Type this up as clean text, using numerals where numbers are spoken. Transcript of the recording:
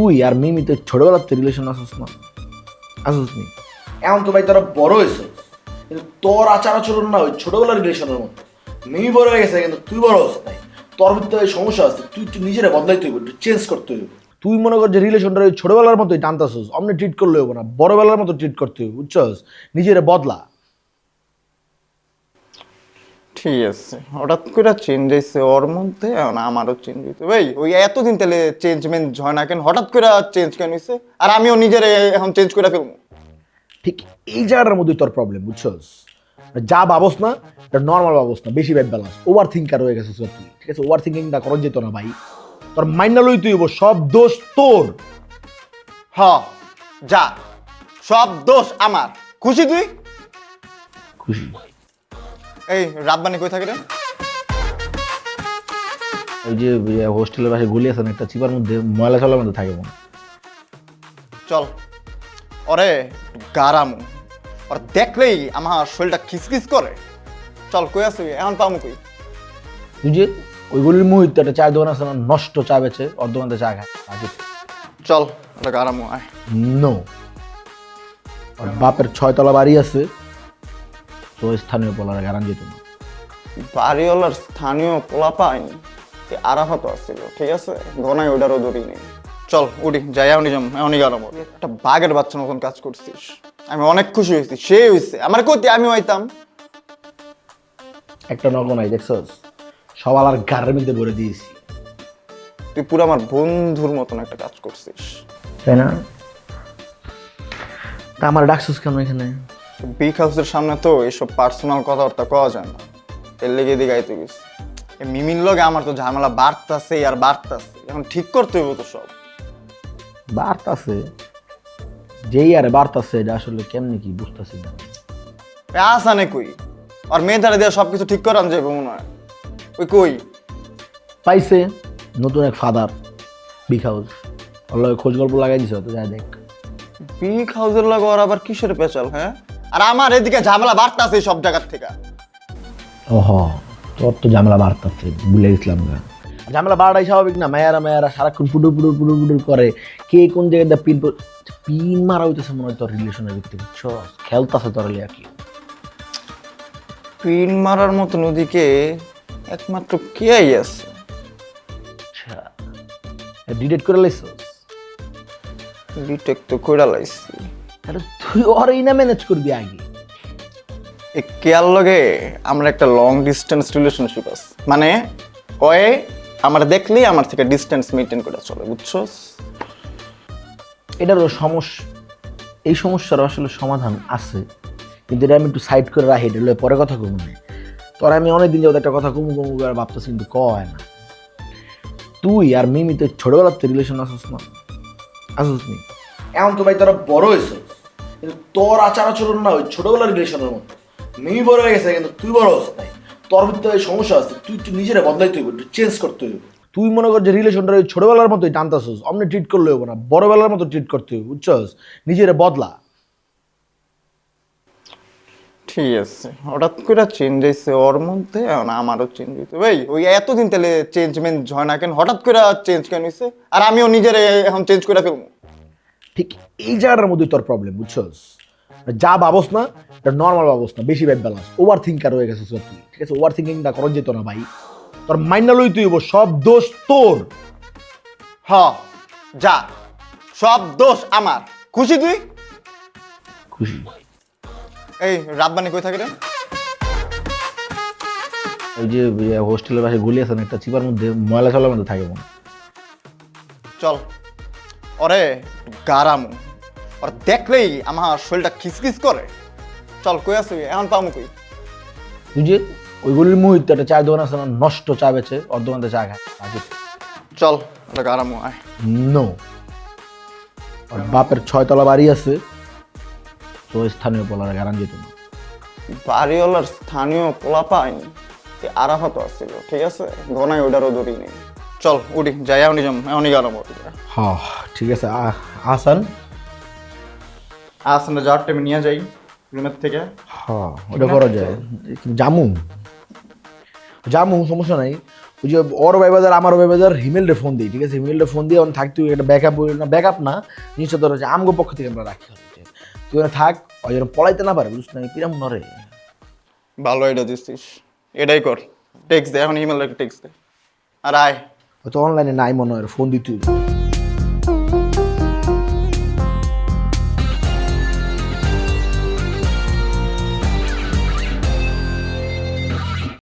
তুই আর মিমি তো ছোটবেলার তো রিলেশন আসছিস না, আসছিস নি? এখন তো ভাই তোরা বড় হয়েছিস, কিন্তু তোর আচার আচরণ না ওই ছোটবেলার রিলেশনের মতো। মিমি বড় হয়ে গেছে কিন্তু তুই বড় হস নাই। তোর ভিতরে সমস্যা আছে, তুই একটু নিজেরা বদলাইতে হইব, একটু চেঞ্জ করতে হইব। তুই মনে কর যে রিলেশনটা ওই ছোটবেলার মতোই টানতাছিস, অমনি ট্রিট করলে হইব না, বড়বেলার মতো ট্রিট করতে হইব, বুঝছস? নিজেরা বদলা। ঠিক আছে, হঠাৎ করে চেঞ্জ হয়েছে ওর মধ্যে, এখন আমারও চেঞ্জ হইতে ভাই। ওই এতদিন তাহলে চেঞ্জমেন্ট হয় না কেন, হঠাৎ করে চেঞ্জ কেন হয়েছে? আর আমিও নিজের এখন চেঞ্জ করে ফেলবো। ঠিক এই জায়গাটার মধ্যেই তোর প্রবলেম, বুঝছস? যা ভাবস না এটা নর্মাল ভাবস না, বেশি ভাব ব্যালান্স ওভার থিঙ্কার হয়ে গেছিস তুই, ঠিক আছে? ওভার থিঙ্কিংটা করা যেত না ভাই। তোর মাইন্ডা লই তুই সব দোষ তোর। হ, যা, সব দোষ আমার। খুশি তুই? খুশি? এই রাতবানি কই থাকে রে? এই যে হোস্টেলের পাশে গলি আছে না একটা, চিপার মধ্যে ময়লা চলার মধ্যে থাকে মনে। চল ওরে গারামু, ওর দেখলেই আমার শরীরটা খিসখিস করে। চল, কই আছি এখন, পামু কই? তুই যে ওই গলির মুহূর্তে একটা চায়ের দোকান আছে না, নষ্ট চা বেচে, ওর দোকানতে চা খায়। চল ওটা গারামু আয়। নো, ওর বাপের 6 তলা বাড়ি আছে, তো স্থানীয় পোলারে গারান যেত না। বাড়িওয়ালার স্থানীয় পোলা পাইনি, আরাফাত আসছিল, ঠিক আছে? ঘনাই ওটারও ধরি নেই। চল উঠি, যাই এখনই যাম, এখনই গারামু। একটা বাঘের বাচ্চা মতন কাজ করছিস, আমি অনেক খুশি হয়েছি। সে হয়েছে আমার কইতে আমি হইতাম। একটা নগনাই দেখছস, সবাল আর গাড়ের মধ্যে ভরে দিয়েছি, তুই পুরো আমার বন্ধুর মতন একটা কাজ করছিস, তাই না? তা আমার ডাকছিস কেন এখানে? বিগ হাউসের সামনে তো এইসব পার্সোনাল কথাবার্তা কওয়া যায় না, এর লেগে দিয়ে গাইতে গেছি। মিমির লগে আমার তো ঝামেলা বাড়তাছে আর বাড়তাছে, এখন ঠিক করতে হইব তো সব। বার্তাছে যেই আরে বার্তাছে, এটা আসলে কেমনি কি বুঝতেছি না। আসানে কই, আর মেয়ে ধারে দিয়ে সবকিছু ঠিক করান যাবে মনে হয়। ওই কই পাইছে নতুন এক ফাদার, বিগ হাউস, ওর লগে খোঁজ গল্প লাগাই দিছে, তো যাই দেখ। বিগ হাউসের লগে ওর আবার কিসের পেঁচাল? হ্যাঁ, আর আমার এদিকে ঝামেলা বাড়তাছে সব জায়গার থেকে। ওহ, তোর তো ঝামেলা বাড়তাছে, ভুলে গেছিলাম না। ঝামেলা বাড়াই স্বাভাবিক না? মায়েরা সারাক্ষণ পুডুর পুডুর পুডুর পুডুর করে, কে কোন জায়গায় পিন মারা হইতেছে মনে হয় তোর রিলেশনের ভিত্তি, বুঝছো? খেলতাছে তোর আর কি। পিন মারার মতন ওদিকে একমাত্র কে আছে? আচ্ছা, ডিলেট করে লাইছস? ডিটেক্ট তো কইরা লাইছি। আরে তুই ওরই না ম্যানেজ করবি আগে। এই কেয়ার লগে আমরা একটা লং ডিস্টেন্স রিলেশনশিপ আছে, মানে ওয়ে আমার দেখলেই আমার থেকে ডিস্টেন্স মেইনটেইন করে চলে, বুঝছস? এটারও সমস্যা, এই সমস্যার আসলে সমাধান আছে, কিন্তু এটা আমি একটু সাইড করে রাখি, এটা লয়ে পরে কথা কমু না। তোর আমি অনেকদিন যাবত একটা কথা কমু কমু করে ভাবতেছি, কিন্তু কয় না। তুই আর মিমি তো ছোটবেলার তো রিলেশন আসছিস না, আসছিস নি? এখন তো ভাই তোরা বড় হয়েছিস, কিন্তু তোর আচার আচরণ না ওই ছোটবেলার রিলেশনের মতো। মিমি বড় হয়ে গেছে কিন্তু তুই বড় হস নাই। তোর ভিতরে সমস্যা আছে, তুই একটু নিজেরা বদলাইতে হইব, একটু চেঞ্জ করতে হইব। তুই মনে কর যে রিলেশনটা ওই ছোটবেলার মতোই টানতাছিস, অমনি ট্রিট করলে হইব না, বড়বেলার মতো ট্রিট করতে হইব, বুঝছস? নিজেরা বদলা। ঠিক আছে, হঠাৎ করে চেঞ্জ হয়েছে ওর মধ্যে, এখন আমারও চেঞ্জ হইতে ভাই। ওই এতদিন তাহলে চেঞ্জমেন্ট হয় না কেন, হঠাৎ করে চেঞ্জ কেন হয়েছে? আর আমিও নিজের এখন চেঞ্জ করে ফেলবো। ঠিক এই জায়গাটার মধ্যেই তোর প্রবলেম, বুঝছস? যা ভাবস না এটা নর্মাল ভাবস না, বেশি ভাব ব্যালান্স ওভার থিঙ্কার হয়ে গেছিস তুই, ঠিক আছে? ওভার থিঙ্কিংটা করা যেত না ভাই। তোর মাইন্ডা লই তুই সব দোষ তোর। হ, যা, সব দোষ আমার। খুশি তুই? খুশি? এই রাতবানি কই থাকে রে? এই যে হোস্টেলের পাশে গলি আছে না একটা, চিপার মধ্যে ময়লা চলার মধ্যে থাকে মনে। চল ওরে গারামু, ওর দেখলেই আমার শরীরটা খিসখিস করে। চল, কই আছি এখন, পামু কই? তুই যে ওই গলির মুহূর্তে একটা চায়ের দোকান আছে না, নষ্ট চা বেচে, ওর দোকানতে চা খায়। চল ওটা গারামু আয়। নো, ওর বাপের 6 তলা বাড়ি আছে, তো স্থানীয় পোলারে গারান যেত না। বাড়িওয়ালার স্থানীয় পোলা পাইনি, আরাফাত আসছিল, ঠিক আছে? ঘনাই ওটারও ধরি নেই। চল উঠি, যাই এখনই যাম, এখনই গারামু। হ্যাঁ ঠিক আছে, আসান। আসলে যাওয়ার টাইমে নিয়ে যাই রুমের থেকে। হ্যাঁ ওটা করা যায়, জামু জামু সমস্যা নাই। ওই যে ওর ভাই বাজার আমারও ভাই বাজার হিমেলরে ফোন দিই, ঠিক আছে? হিমেলরে ফোন দিয়ে অন থাক, তুই একটা ব্যাকআপ না, ব্যাকআপ না, জিনিসটা ধর হচ্ছে আমগো পক্ষ থেকে আমরা রাখি হচ্ছে, তুই ওখানে থাক, ওই যেন পলাইতে না পারে, বুঝছ না? পিরাম নরে। ভালো এটা দিচ্ছিস, এটাই কর। টেক্সট দে, এখন ইমেল টেক্সট দে। আর আয়। হয়তো অনলাইনে নাই মনে হয়, ফোন দিতে হইবে।